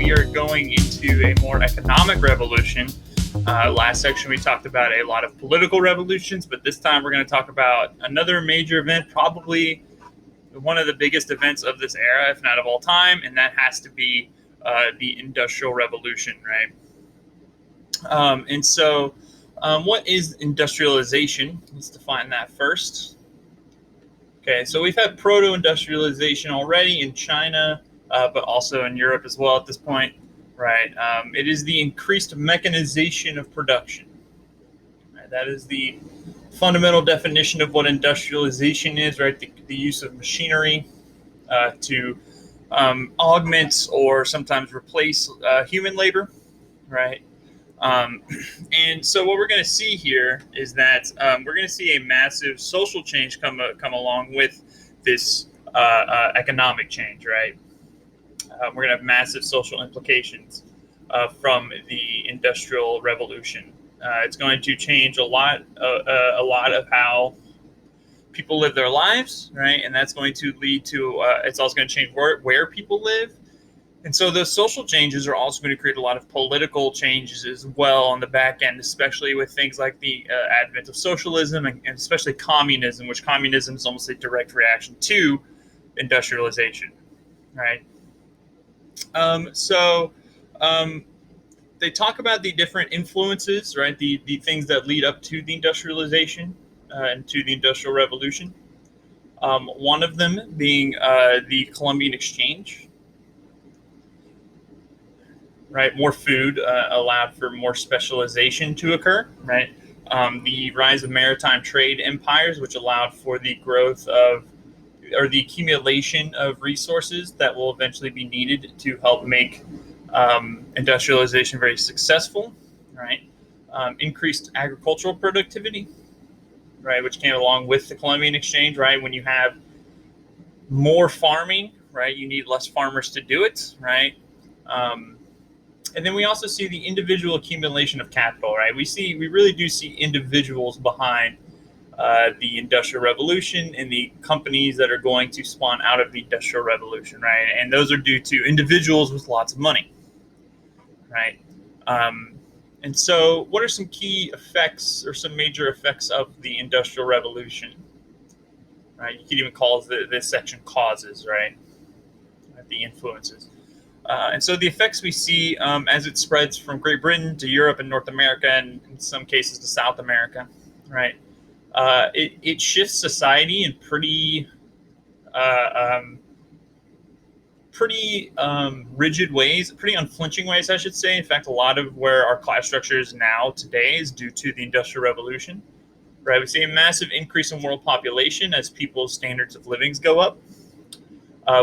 we are going into a more economic revolution. Last section we talked about a lot of political revolutions, but this time we're going to talk about another major event, probably one of the biggest events of this era, if not of all time, and that has to be the Industrial Revolution, right? What is industrialization? Let's define that first. Okay, so we've had proto-industrialization already in China, but also in Europe as well at this point, right? It is the increased mechanization of production. Right? That is the fundamental definition of what industrialization is, right? The use of machinery to augment or sometimes replace human labor, right? And so what we're going to see here is that we're going to see a massive social change come along with this economic change, right? We're going to have massive social implications from the Industrial Revolution. It's going to change a lot of how people live their lives, right? And that's going to lead to it's also going to change where people live. And so those social changes are also going to create a lot of political changes as well on the back end, especially with things like the advent of socialism and especially communism, which communism is almost a direct reaction to industrialization, right? They talk about the different influences, right? The things that lead up to the industrialization and to the Industrial Revolution. One of them being the Columbian Exchange. Right, more food allowed for more specialization to occur. Right, the rise of maritime trade empires, which allowed for the growth of or the accumulation of resources that will eventually be needed to help make industrialization very successful. Right, increased agricultural productivity. Right, which came along with the Columbian Exchange. Right, when you have more farming, right, you need less farmers to do it. Right. And then we also see the individual accumulation of capital, right? We really do see individuals behind the Industrial Revolution and the companies that are going to spawn out of the Industrial Revolution, right? And those are due to individuals with lots of money, right? And so what are some key effects or some major effects of the Industrial Revolution? Right? You could even call this section causes, right? The influences. And so the effects we see as it spreads from Great Britain to Europe and North America, and in some cases to South America, right? It shifts society in pretty rigid ways, pretty unflinching ways, I should say. In fact, a lot of where our class structure is now today is due to the Industrial Revolution, right? We see a massive increase in world population as people's standards of living go up.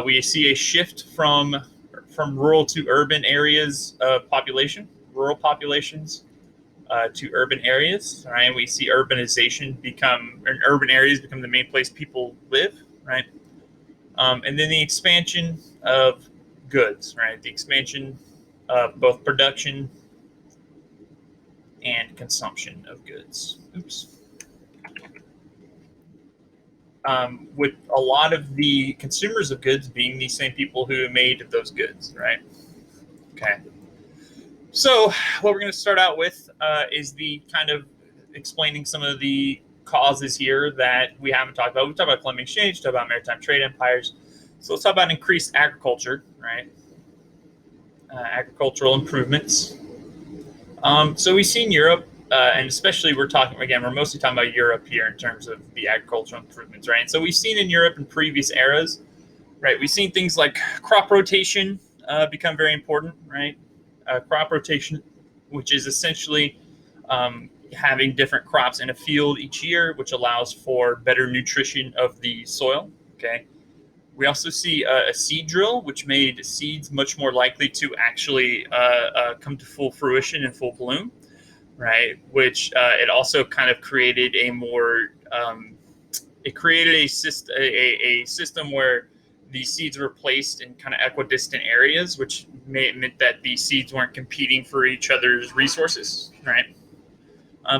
We see a shift from rural to urban areas of population, rural populations to urban areas, right? We see urbanization urban areas become the main place people live, right? And then the expansion of goods, right? The expansion of both production and consumption of goods. With a lot of the consumers of goods being the same people who made those goods, right? Okay. So what we're going to start out with is the kind of explaining some of the causes here that we haven't talked about. We've talked about Columbian Exchange, talked about maritime trade empires. So let's talk about increased agriculture, right? Agricultural improvements. So we see in Europe, and especially we're mostly talking about Europe here in terms of the agricultural improvements, right? And so we've seen in Europe in previous eras, right? We've seen things like crop rotation become very important, right? Crop rotation, which is essentially having different crops in a field each year, which allows for better nutrition of the soil, okay? We also see a seed drill, which made seeds much more likely to actually come to full fruition and full bloom, right? Which it also kind of created a more system where the seeds were placed in kind of equidistant areas, which meant that the seeds weren't competing for each other's resources, right?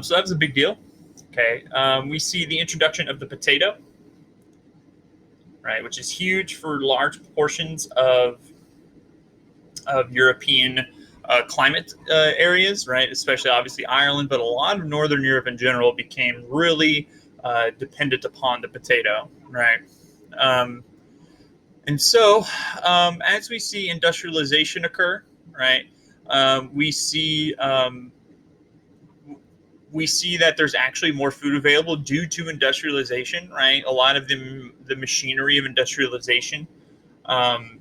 So that was a big deal. Okay, we see the introduction of the potato, right, which is huge for large portions of of European climate areas, right? Especially obviously Ireland, but a lot of Northern Europe in general became really dependent upon the potato, right? Um, and so, as we see industrialization occur, right, um, we see um, we see that there's actually more food available due to industrialization, right? A lot of the machinery of industrialization um,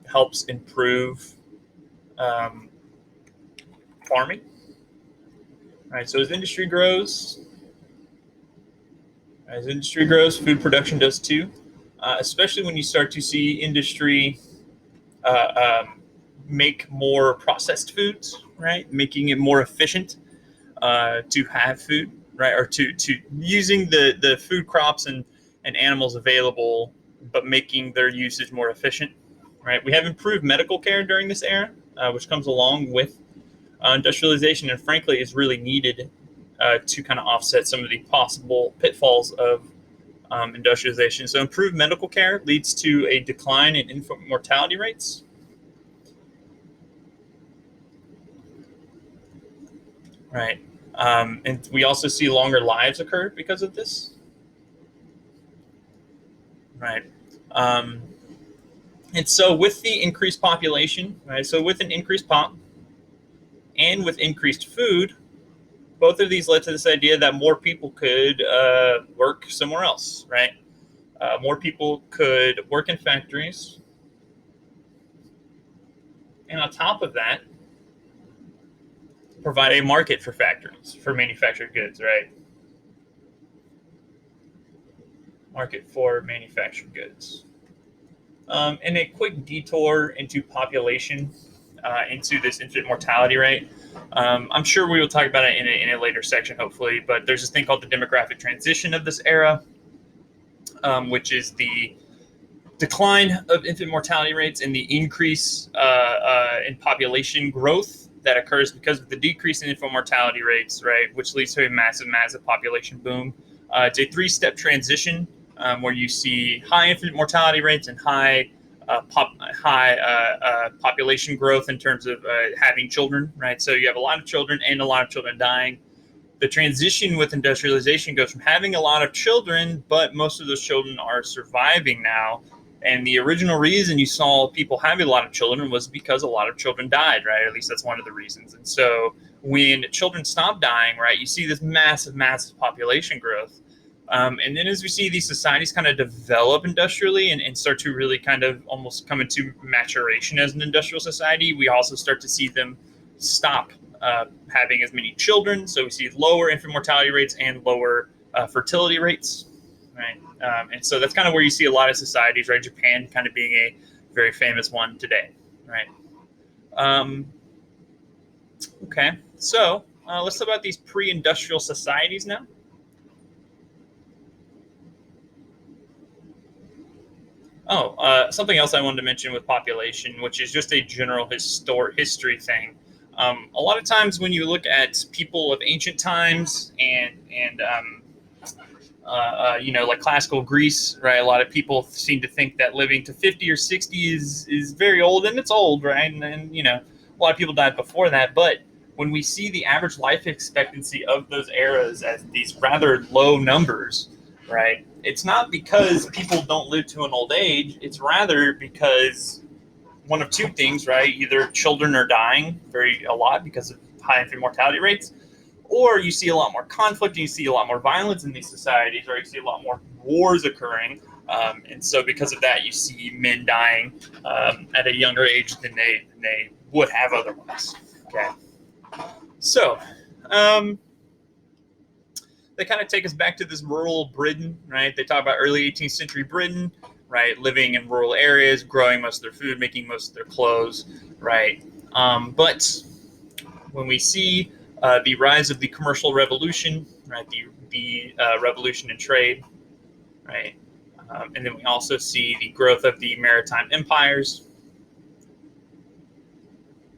helps improve um, farming, right? So as industry grows, food production does too. Especially when you start to see industry make more processed foods, right? Making it more efficient to have food, right? Or to using the food crops and animals available, but making their usage more efficient, right? We have improved medical care during this era, which comes along with industrialization, and frankly is really needed to kind of offset some of the possible pitfalls of industrialization. So improved medical care leads to a decline in infant mortality rates. Right. And we also see longer lives occur because of this. Right. Um, and so with the increased population, right, so with an increased pop and with increased food, both of these led to this idea that more people could work somewhere else, right? More people could work in factories. And on top of that, provide a market for factories, for manufactured goods, right? Market for manufactured goods. And a quick detour into population, into this infant mortality rate. I'm sure we will talk about it in a later section, hopefully, but there's this thing called the demographic transition of this era, which is the decline of infant mortality rates and the increase in population growth that occurs because of the decrease in infant mortality rates, right, which leads to a massive, massive population boom. It's a three-step transition where you see high infant mortality rates and high population growth in terms of having children, right? So you have a lot of children and a lot of children dying. The transition with industrialization goes from having a lot of children, but most of those children are surviving now. And the original reason you saw people having a lot of children was because a lot of children died, right? At least that's one of the reasons. And so when children stop dying, right, you see this massive, massive population growth. And then as we see these societies kind of develop industrially and start to really kind of almost come into maturation as an industrial society, we also start to see them stop having as many children. So we see lower infant mortality rates and lower fertility rates, right? And so that's kind of where you see a lot of societies, right? Japan kind of being a very famous one today, right? Okay, so let's talk about these pre-industrial societies now. Oh, something else I wanted to mention with population, which is just a general history thing. A lot of times when you look at people of ancient times and like classical Greece, right? A lot of people seem to think that living to 50 or 60 is very old, and it's old, right? And a lot of people died before that. But when we see the average life expectancy of those eras as these rather low numbers, right? It's not because people don't live to an old age. It's rather because one of two things, right? Either children are dying a lot because of high infant mortality rates, or you see a lot more conflict and you see a lot more violence in these societies, right? You see a lot more wars occurring. And so because of that, you see men dying at a younger age than they would have otherwise. Okay. So they kind of take us back to this rural Britain, right? They talk about early 18th century Britain, right? Living in rural areas, growing most of their food, making most of their clothes, right? But when we see the rise of the commercial revolution, right? The revolution in trade, right? And then we also see the growth of the maritime empires,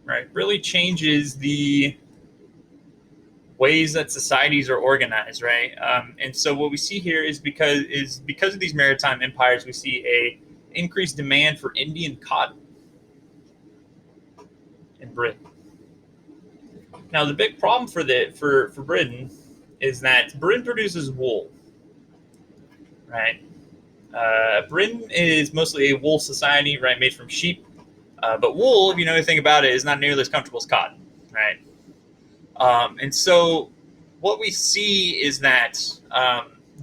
right? Really changes the ways that societies are organized, right? And so what we see here is because of these maritime empires, we see a increased demand for Indian cotton. in Britain. Now, the big problem for Britain is that Britain produces wool, right? Britain is mostly a wool society, right, made from sheep. But wool, if you know anything about it, is not nearly as comfortable as cotton, right? And so what we see is that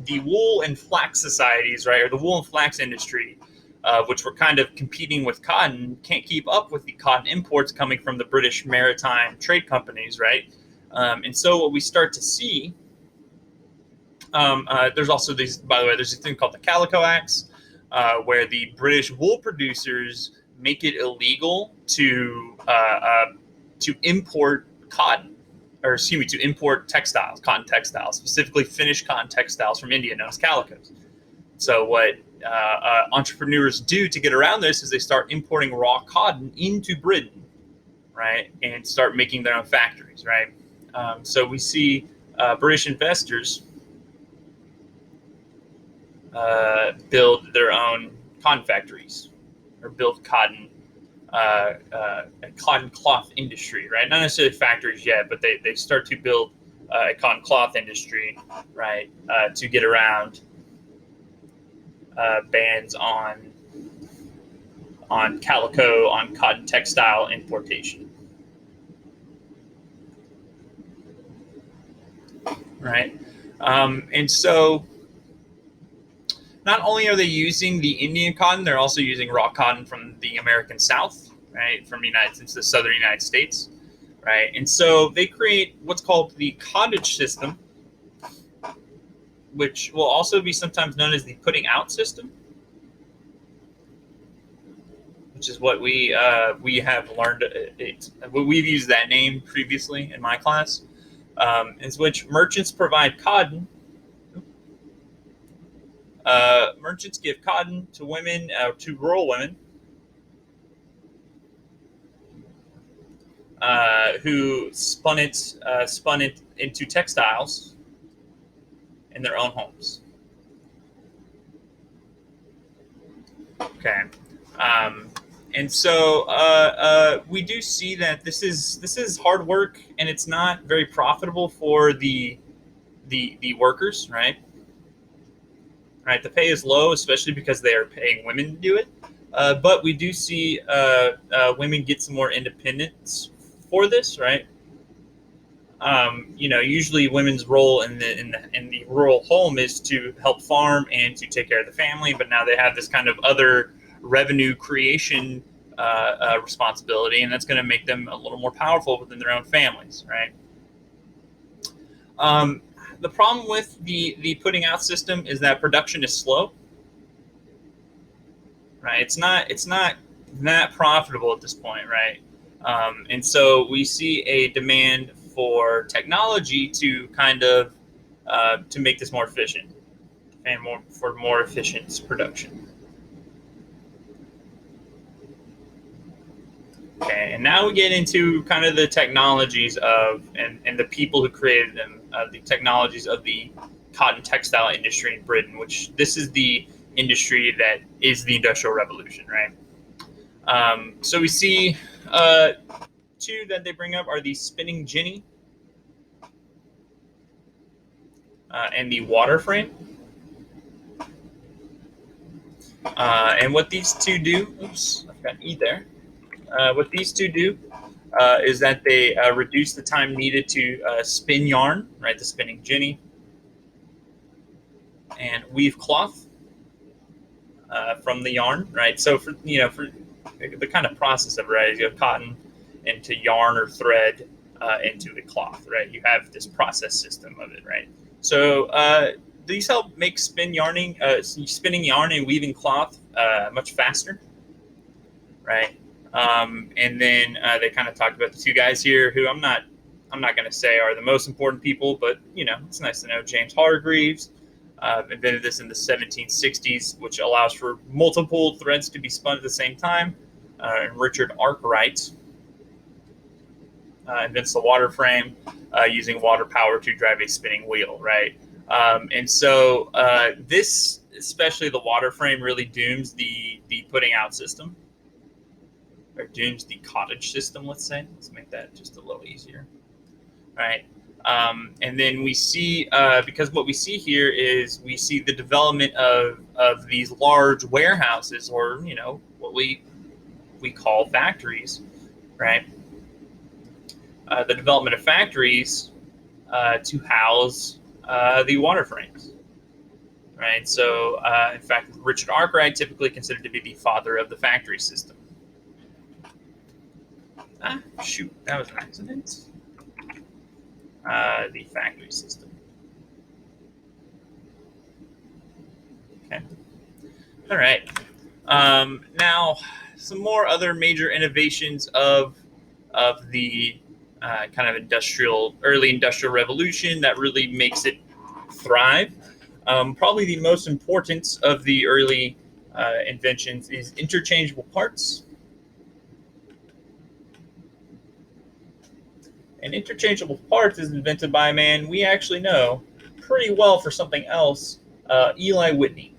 the wool and flax societies, right, or the wool and flax industry, which were kind of competing with cotton, can't keep up with the cotton imports coming from the British maritime trade companies, right? And so what we start to see, there's also these, by the way, there's a thing called the Calico Acts, where the British wool producers make it illegal to import cotton, or excuse me, to import textiles, cotton textiles, specifically finished cotton textiles from India, known as calicos. So what entrepreneurs do to get around this is they start importing raw cotton into Britain, right, and start making their own factories, right. So we see British investors build their own cotton factories or build a cotton cloth industry, right? Not necessarily factories yet, but they start to build a cotton cloth industry, right, to get around bans on calico, on cotton textile importation, right? And so not only are they using the Indian cotton, they're also using raw cotton from the American South, right, from the southern United States, right? And so they create what's called the cottage system, which will also be sometimes known as the putting out system, which is what we have learned. We've used that name previously in my class, is which merchants provide cotton. Merchants give cotton to women, to rural women, who spun it into textiles in their own homes. Okay, and so we do see that this is hard work, and it's not very profitable for the workers, right? Right, the pay is low, especially because they are paying women to do it. But we do see women get some more independence for this, right? Usually women's role in the rural home is to help farm and to take care of the family, but now they have this kind of other revenue creation responsibility, and that's going to make them a little more powerful within their own families, right? The problem with the putting out system is that production is slow, right? It's not that profitable at this point, right? And so we see a demand for technology to kind of to make this more efficient and more efficient production. Okay, and now we get into kind of the technologies and the people who created them, the technologies of the cotton textile industry in Britain, which this is the industry that is the Industrial Revolution, right? So we see two that they bring up are the spinning jenny and the water frame. And what these two do, oops, I've got E there. What these two do is that they reduce the time needed to spin yarn, right, the spinning jenny, and weave cloth from the yarn, right? So for the kind of process of it, right, is you have cotton into yarn or thread into the cloth, right? You have this process system of it, right? So these help make spinning yarn and weaving cloth much faster, right? And then they kind of talked about the two guys here who I'm not going to say are the most important people, but it's nice to know. James Hargreaves invented this in the 1760s, which allows for multiple threads to be spun at the same time. And Richard Arkwright invents the water frame using water power to drive a spinning wheel, right? And so this, especially the water frame, really dooms the putting out system. or Dunes the cottage system, let's say. Let's make that just a little easier. All right. And then we see, because what we see here is we see the development of these large warehouses, or, what we call factories, right? The development of factories to house the water frames, right? So, in fact, Richard Arkwright, typically considered to be the father of the factory system. Shoot, that was an accident. The factory system. Okay. All right. Now, some more other major innovations of the kind of early industrial revolution that really makes it thrive. Probably the most important of the early inventions is interchangeable parts. And interchangeable parts is invented by a man we actually know pretty well for something else, Eli Whitney.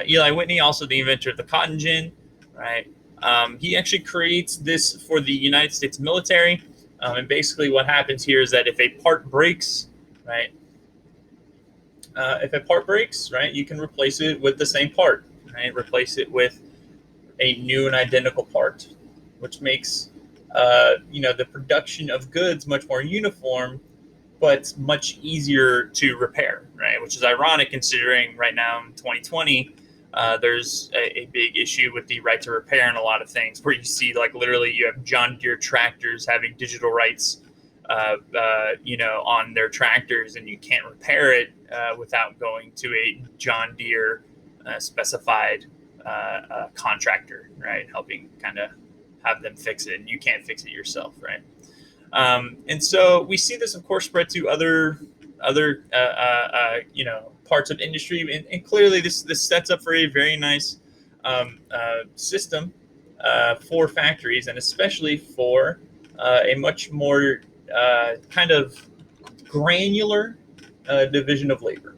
Eli Whitney, also the inventor of the cotton gin, right? He actually creates this for the United States military. And basically what happens here is that if a part breaks, right, you can replace it with the same part, right? Replace it with a new and identical part, which makes the production of goods much more uniform, but much easier to repair, right? Which is ironic considering right now in 2020, there's a big issue with the right to repair in a lot of things, where you see like literally you have John Deere tractors having digital rights, on their tractors, and you can't repair it without going to a John Deere specified contractor, right? Helping kind of have them fix it, and you can't fix it yourself, right? And so we see this, of course, spread to other parts of industry, and clearly this sets up for a very nice system for factories, and especially for a much more kind of granular division of labor.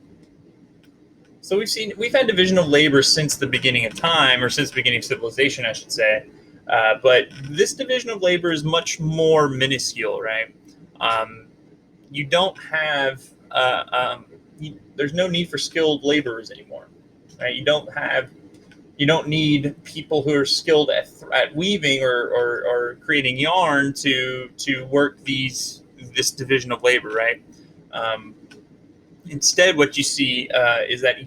So we've had division of labor since the beginning of time, or since the beginning of civilization, I should say. But this division of labor is much more minuscule, right? You don't have there's no need for skilled laborers anymore, right? You don't need people who are skilled at weaving or creating yarn to work this division of labor, right? Instead, what you see is that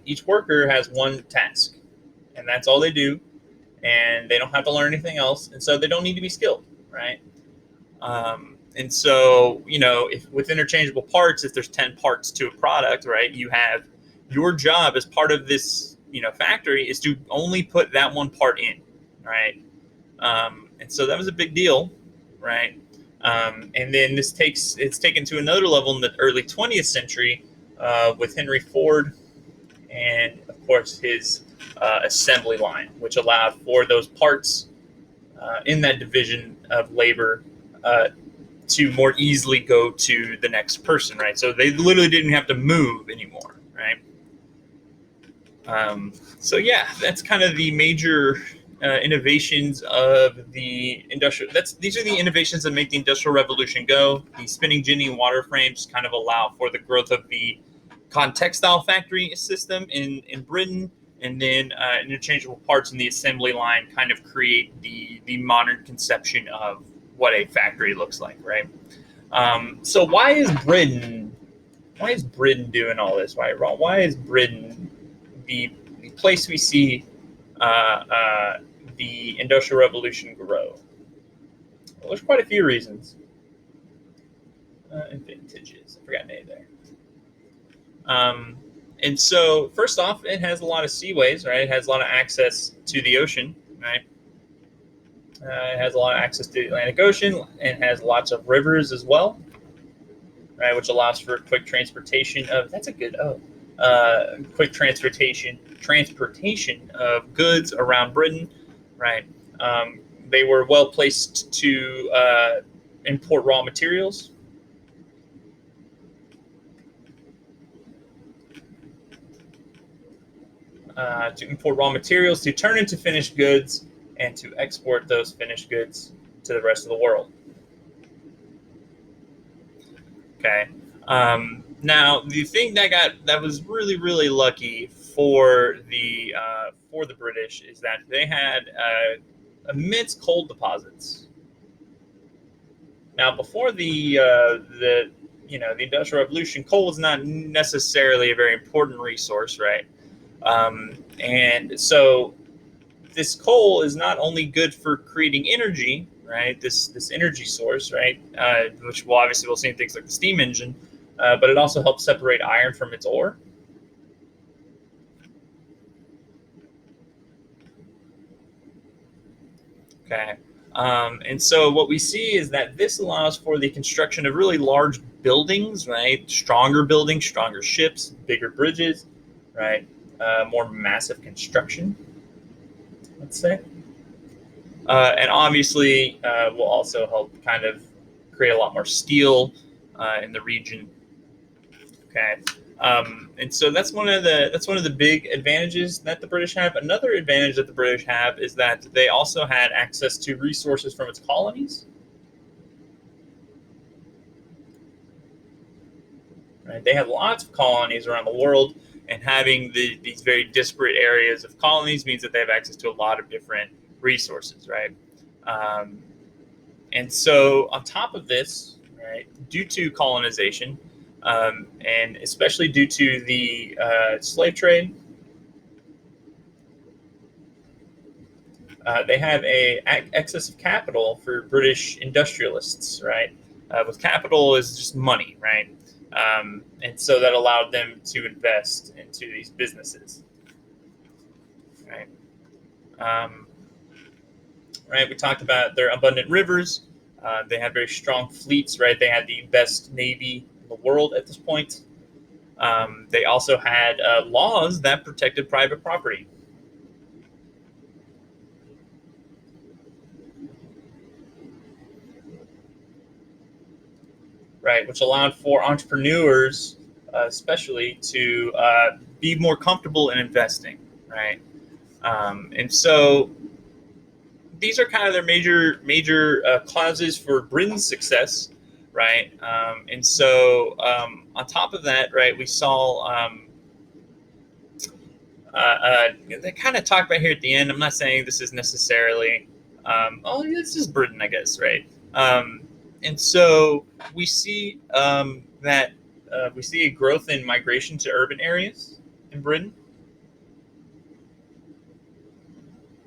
each worker has one task, and that's all they do, and they don't have to learn anything else, and so they don't need to be skilled, right? And so, if with interchangeable parts, if there's 10 parts to a product, right, you have your job as part of this, factory is to only put that one part in, right? And so that was a big deal, right? And then it's taken to another level in the early 20th century with Henry Ford and, of course, his assembly line, which allowed for those parts in that division of labor to more easily go to the next person, right? So they literally didn't have to move anymore, right? So yeah, that's kind of the major innovations of the industrial. These are the innovations that make the Industrial Revolution go. The spinning jenny and water frames kind of allow for the growth of the cotton textile factory system in Britain, and then interchangeable parts in the assembly line kind of create the modern conception of what a factory looks like, right? So why is Britain doing all this? Why is Britain the place we see the Industrial Revolution grow? Well, there's quite a few reasons. And vintages, I forgot name there. And so, first off, it has a lot of seaways, right? It has a lot of access to the ocean, right? It has a lot of access to the Atlantic Ocean, and has lots of rivers as well, right? Which allows for quick transportation of. That's a good quick transportation of goods around Britain, right? They were well placed to import raw materials. To turn into finished goods, and to export those finished goods to the rest of the world. Okay. Now, the thing that was really really lucky for the British is that they had immense coal deposits. Now, before the Industrial Revolution, coal was not necessarily a very important resource, right? And so this coal is not only good for creating energy, right? This energy source, right? Which we'll see in things like the steam engine, but it also helps separate iron from its ore. Okay. And so what we see is that this allows for the construction of really large buildings, right? Stronger buildings, stronger ships, bigger bridges, right? More massive construction, let's say. And obviously, will also help kind of create a lot more steel in the region. Okay, and so that's one of the big advantages that the British have. Another advantage that the British have is that they also had access to resources from its colonies. Right, they had lots of colonies around the world, and having these very disparate areas of colonies means that they have access to a lot of different resources, right? Um, And so, on top of this, right, due to colonization, and especially due to the slave trade, they have a excess of capital for British industrialists, right? With capital is just money, right? And so that allowed them to invest into these businesses, right? Um, right? We talked about their abundant rivers. They had very strong fleets, right? They had the best navy in the world at this point. They also had laws that protected private property. Right, which allowed for entrepreneurs, especially, to be more comfortable in investing, right? And so these are kind of their major causes for Britain's success, right? And so on top of that, right, we saw they kind of talk about here at the end. I'm not saying this is necessarily, oh, this is Britain, I guess, right? And so we see that we see a growth in migration to urban areas in Britain,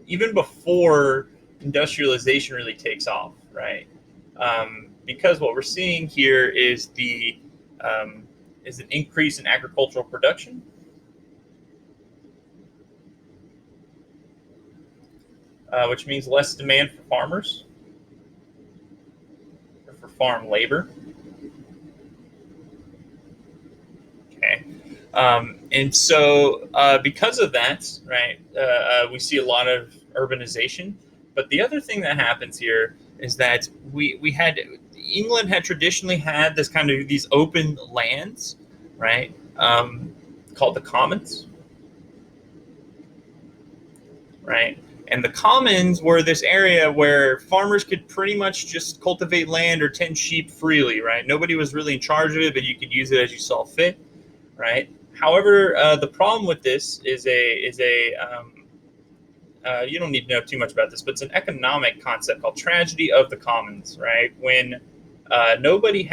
even before industrialization really takes off, right? Because what we're seeing here is is an increase in agricultural production, which means less demand for farmers or for farm labor. Okay. And so, because of that, right, we see a lot of urbanization. But the other thing that happens here is that we had England had traditionally had this kind of these open lands, right, called the commons, right? And the commons were this area where farmers could pretty much just cultivate land or tend sheep freely, right? Nobody was really in charge of it, but you could use it as you saw fit, right? However, the problem with this is you don't need to know too much about this, but it's an economic concept called tragedy of the commons, right? When nobody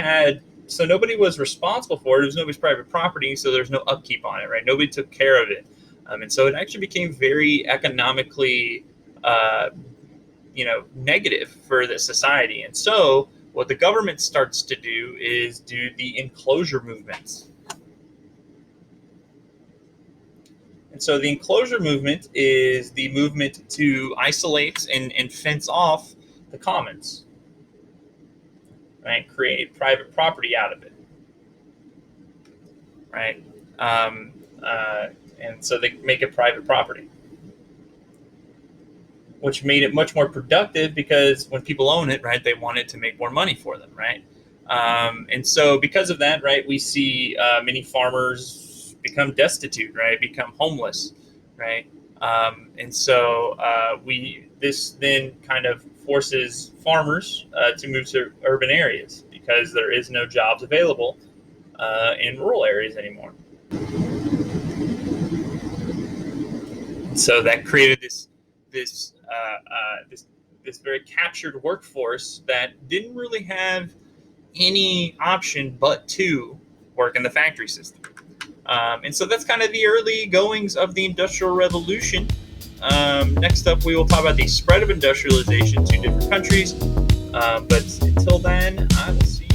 was responsible for it. It was nobody's private property, so there's no upkeep on it, right? Nobody took care of it, and so it actually became very economically, negative for the society. And so, what the government starts to do is do the enclosure movements. And so the enclosure movement is the movement to isolate and fence off the commons, right? Create private property out of it, right? Um, uh, and so they make it private property, which made it much more productive because when people own it, right, they want it to make more money for them, right? And so because of that, right, we see many farmers become destitute, right, become homeless, right? And so this then kind of forces farmers to move to urban areas because there is no jobs available in rural areas anymore. So that created this this very captured workforce that didn't really have any option but to work in the factory system. And so that's kind of the early goings of the Industrial Revolution. Next up, we will talk about the spread of industrialization to different countries. But until then, I will see you.